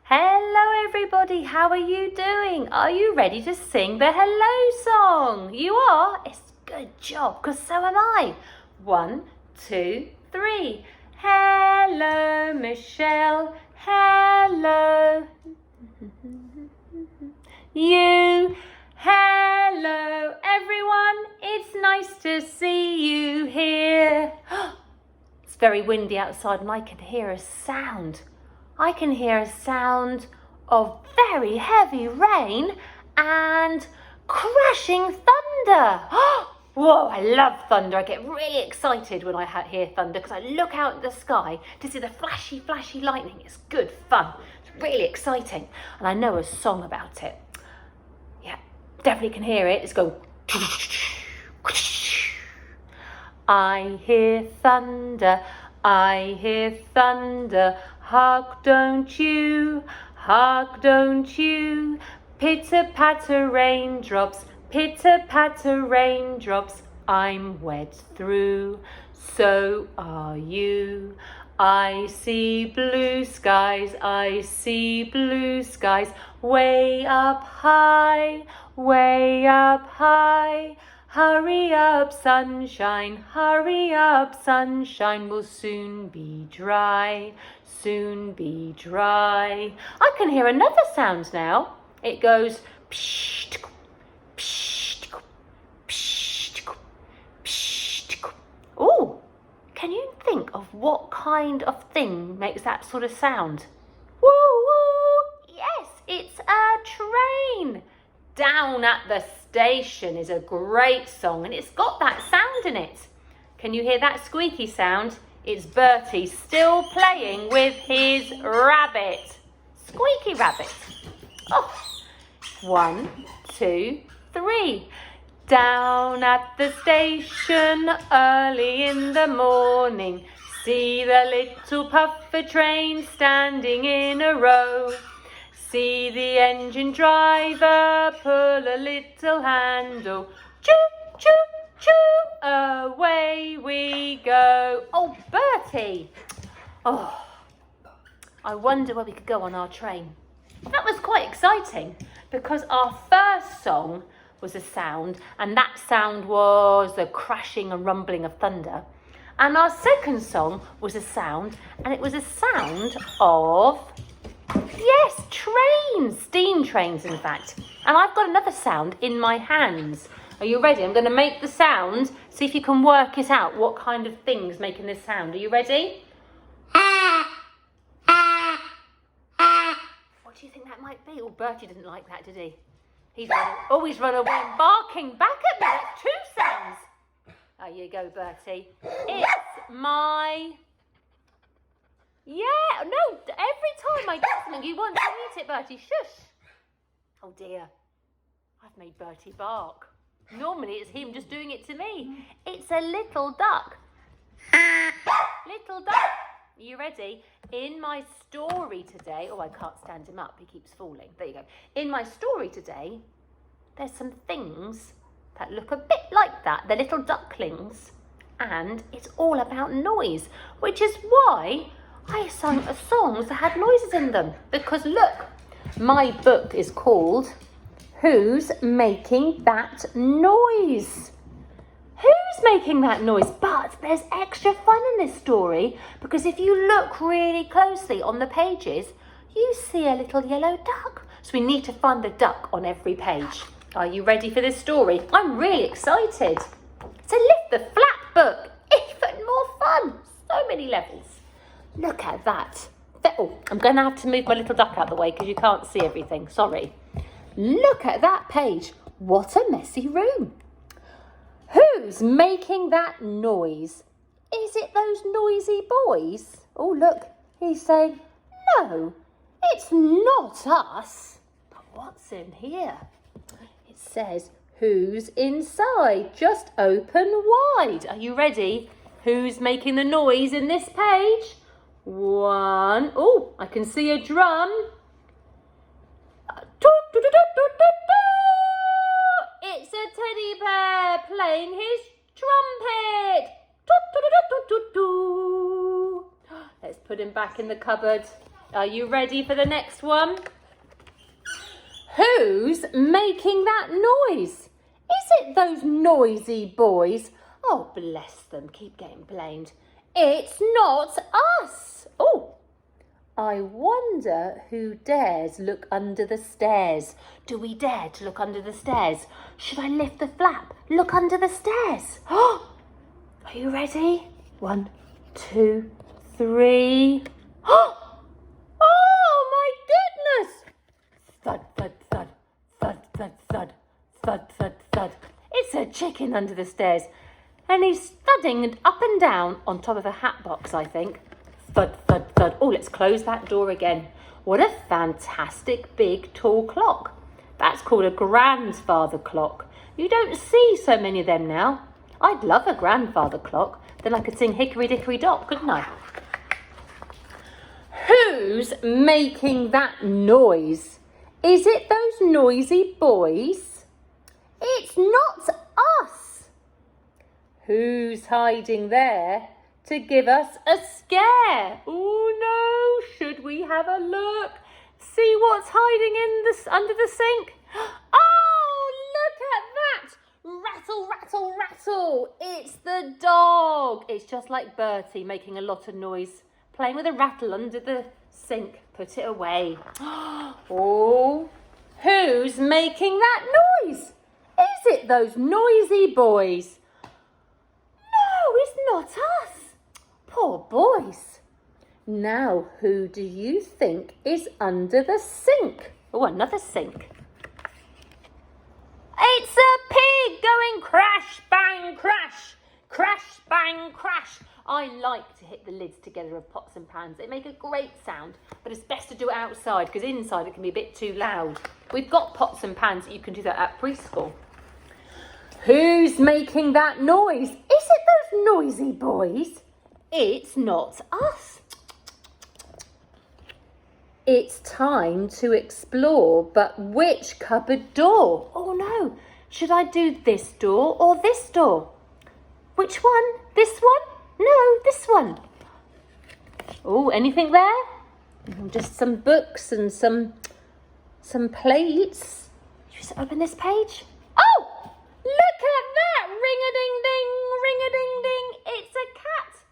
Hello everybody, how are you doing? Are you ready to sing the hello song? You are? It's a good job, because so am I. 1, 2, 3. Hello Michelle, hello you, hello everyone, it's nice to see you here. It's very windy outside and I can hear a sound. I can hear a sound of very heavy rain and crashing thunder. Whoa, I love thunder. I get really excited when I hear thunder because I look out at the sky to see the flashy, flashy lightning. It's good fun. It's really exciting. And I know a song about it. Yeah, definitely can hear it. It's going. I hear thunder, I hear thunder, hark don't you, pitter-patter raindrops, I'm wet through, so are you. I see blue skies, way up high, hurry up sunshine, will soon be dry, I can hear another sound now. It goes psh, psh, psh, psh. Oh, can you think of what kind of thing makes that sort of sound? Woo woo! Yes, it's a train. Down at the Station is a great song and it's got that sound in it. Can you hear that squeaky sound? It's Bertie still playing with his rabbit. Squeaky rabbit. Oh, 1, 2, 3. Down at the station early in the morning, see the little puffer train standing in a row. See the engine driver pull a little handle. Choo, choo, choo, away we go. Oh, Bertie. Oh, I wonder where we could go on our train. That was quite exciting because our first song was a sound and that sound was the crashing and rumbling of thunder. And our second song was a sound and it was a sound of... yes, trains, steam trains in fact. And I've got another sound in my hands. Are you ready? I'm going to make the sound, see if you can work it out, what kind of thing's making this sound. Are you ready? What do you think that might be? Oh, Bertie didn't like that, did he? He's run away and barking back at me. That's 2 sounds. There you go, Bertie. It's my... yeah, no, every time I get something, you want to eat it, Bertie. Shush. Oh, dear. I've made Bertie bark. Normally, it's him just doing it to me. It's a little duck. Little duck. Are you ready? In my story today... oh, I can't stand him up. He keeps falling. There you go. In my story today, there's some things that look a bit like that. They're little ducklings. And it's all about noise, which is why... I sung songs that had noises in them because look, my book is called Who's Making That Noise? Who's making that noise? But there's extra fun in this story because if you look really closely on the pages, you see a little yellow duck. So we need to find the duck on every page. Are you ready for this story? I'm really excited. It's a lift the flap book, even more fun. So many levels. Look at that. Oh, I'm going to have to move my little duck out of the way because you can't see everything. Sorry. Look at that page. What a messy room. Who's making that noise? Is it those noisy boys? Oh, look. He's saying, no, it's not us. But what's in here? It says, who's inside? Just open wide. Are you ready? Who's making the noise in this page? 1. Oh, I can see a drum. It's a teddy bear playing his trumpet. Let's put him back in the cupboard. Are you ready for the next one? Who's making that noise? Is it those noisy boys? Oh, bless them, keep getting blamed. It's not us. Oh, I wonder who dares look under the stairs. Do we dare to look under the stairs? Should I lift the flap? Look under the stairs. Oh, are you ready? 1, 2, 3. Oh, my goodness! Thud, thud, thud, thud, thud, thud, thud, thud, thud. It's a chicken under the stairs. And he's thudding up and down on top of a hat box, I think. Thud, thud, thud. Oh, let's close that door again. What a fantastic big tall clock. That's called a grandfather clock. You don't see so many of them now. I'd love a grandfather clock. Then I could sing Hickory Dickory Dock, couldn't I? Who's making that noise? Is it those noisy boys? It's not us. Who's hiding there to give us a scare? Oh no, should we have a look? See what's hiding in under the sink? Oh, look at that! Rattle, rattle, rattle. It's the dog. It's just like Bertie making a lot of noise. Playing with a rattle under the sink. Put it away. Oh, who's making that noise? Is it those noisy boys? No, it's not us. Poor boys. Now, who do you think is under the sink? Oh, another sink. It's a pig going crash, bang, crash. Crash, bang, crash. I like to hit the lids together of pots and pans. They make a great sound, but it's best to do it outside because inside it can be a bit too loud. We've got pots and pans that you can do that at preschool. Who's making that noise? Is it those noisy boys? It's not us. It's time to explore, but which cupboard door? Oh no, should I do this door or this door? Which one? This one? No, this one. Oh, anything there? Just some books and some plates. Should we open this page? Oh, look at that! Ring-a-ding-ding, ring-a-ding-ding. It's a cat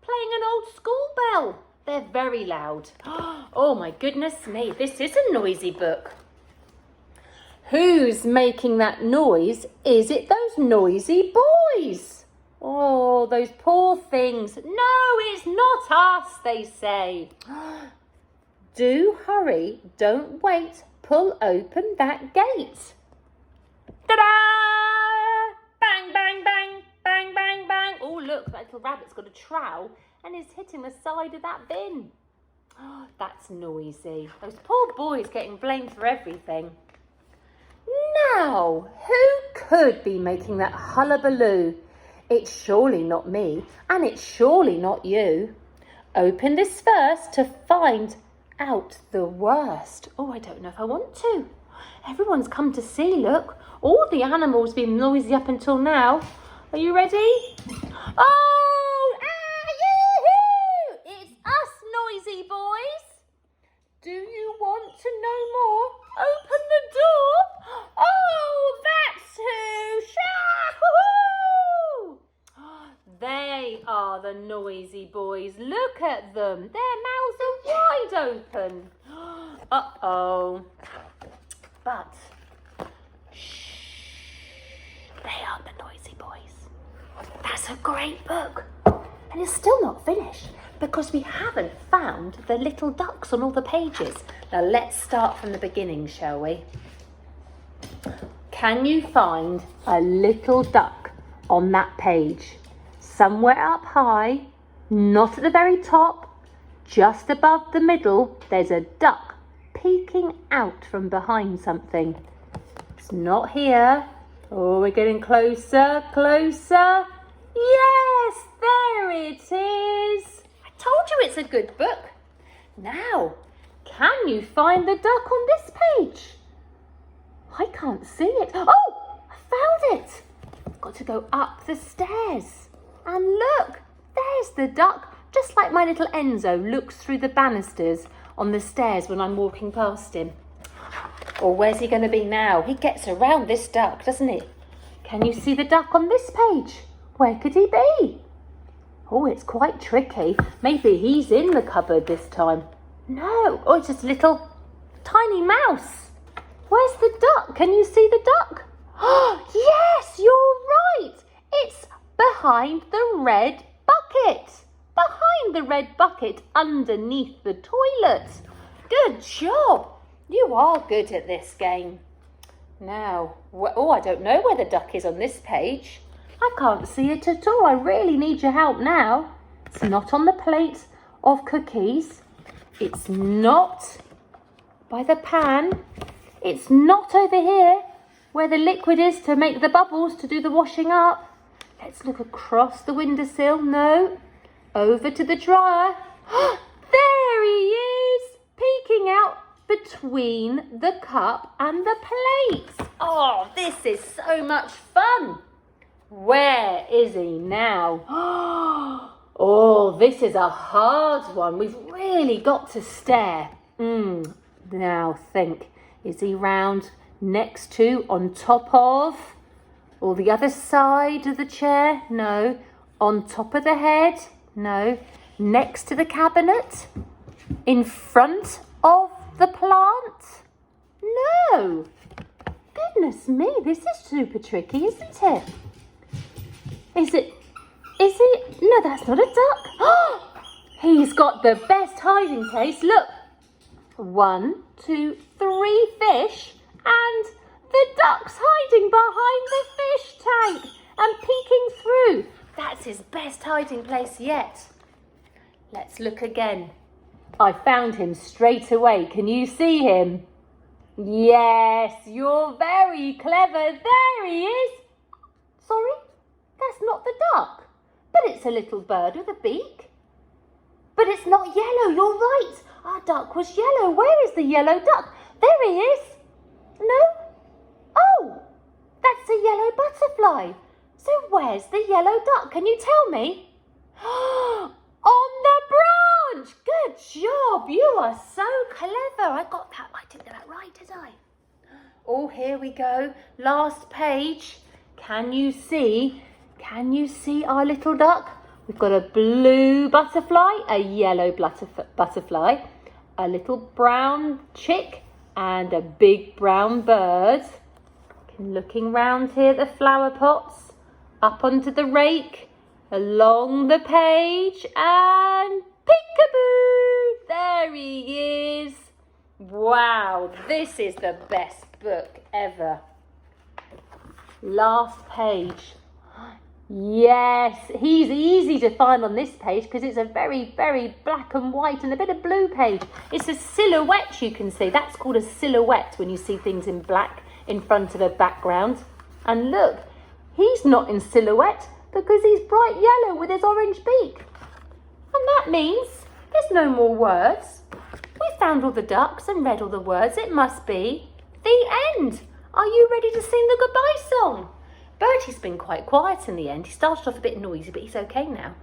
playing an old school bell. They're very loud. Oh my goodness me, this is a noisy book. Who's making that noise? Is it those noisy boys? Oh, those poor things. No, it's not us, they say. Do hurry, don't wait. Pull open that gate. Ta-da! Bang, bang, bang, bang, bang, bang. Oh, look, that little rabbit's got a trowel and is hitting the side of that bin. Oh, that's noisy. Those poor boys getting blamed for everything. Now, who could be making that hullabaloo? It's surely not me, and it's surely not you. Open this first to find out the worst. Oh, I don't know if I want to. Everyone's come to see, look. All the animals been noisy up until now. Are you ready? Oh, yoo-hoo! It's us, noisy boys. Do you want to know more? Open the door. Oh, that's who. Shah-hoo-hoo! They are the noisy boys. Look at them. Their mouths are wide open. Uh-oh. But, shh, they aren't the noisy boys. That's a great book. And it's still not finished because we haven't found the little ducks on all the pages. Now let's start from the beginning, shall we? Can you find a little duck on that page? Somewhere up high, not at the very top, just above the middle, there's a duck peeking out from behind something. It's not here. Oh, we're getting closer, closer. Yes, there it is. I told you it's a good book. Now, can you find the duck on this page? I can't see it. Oh, I found it. I've got to go up the stairs. And look, there's the duck, just like my little Enzo looks through the banisters. on the stairs when I'm walking past him. Or where's he going to be now? He gets around, this duck, doesn't he? Can you see the duck on this page? Where could he be? Oh, it's quite tricky. Maybe he's in the cupboard this time. No, oh, it's just a little tiny mouse. Where's the duck? Can you see the duck? Oh, yes, you're right. It's behind the red bucket. Behind the red bucket underneath the toilet. Good job. You are good at this game. Now, oh, I don't know where the duck is on this page. I can't see it at all. I really need your help now. It's not on the plate of cookies. It's not by the pan. It's not over here where the liquid is to make the bubbles to do the washing up. Let's look across the windowsill. No. Over to the dryer. There he is, peeking out between the cup and the plates. Oh, this is so much fun. Where is he now? Oh, this is a hard one. We've really got to stare. Now think. Is he round next to, on top of, or the other side of the chair? No. On top of the head? No. Next to the cabinet? In front of the plant? No. Goodness me, this is super tricky, isn't it? Is it? No, that's not a duck. Oh, he's got the best hiding place. Look. 1, 2, 3 fish, and the duck's hiding behind the fish tank and peeking through. That's his best hiding place yet. Let's look again. I found him straight away. Can you see him? Yes, you're very clever. There he is. Sorry? That's not the duck, but it's a little bird with a beak. But it's not yellow, you're right. Our duck was yellow. Where is the yellow duck? There he is. No? Oh, that's a yellow butterfly. So where's the yellow duck? Can you tell me? On the branch. Good job. You are so clever. I got that. I did that right, did I? Oh, here we go. Last page. Can you see our little duck? We've got a blue butterfly, a yellow butterfly, a little brown chick, and a big brown bird. Looking round here at the flower pots, up onto the rake, along the page, and peekaboo! There he is. Wow, this is the best book ever. Last page. Yes, he's easy to find on this page because it's a very, very black and white and a bit of blue page. It's a silhouette, you can see. That's called a silhouette when you see things in black in front of a background. And look, he's not in silhouette because he's bright yellow with his orange beak. And that means there's no more words. We found all the ducks and read all the words. It must be the end. Are you ready to sing the goodbye song? Bertie's been quite quiet in the end. He started off a bit noisy, but he's okay now.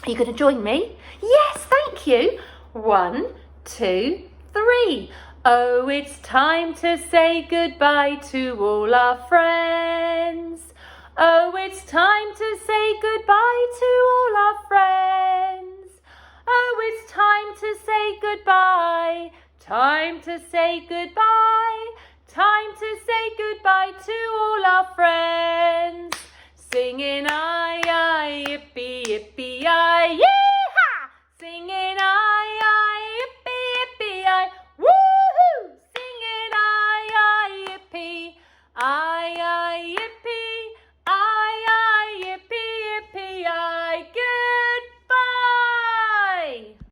Are you going to join me? Yes, thank you. 1, 2, 3. Oh, it's time to say goodbye to all our friends. Oh, it's time to say goodbye to all our friends. Oh, it's time to say goodbye. Time to say goodbye. Time to say goodbye to all our friends.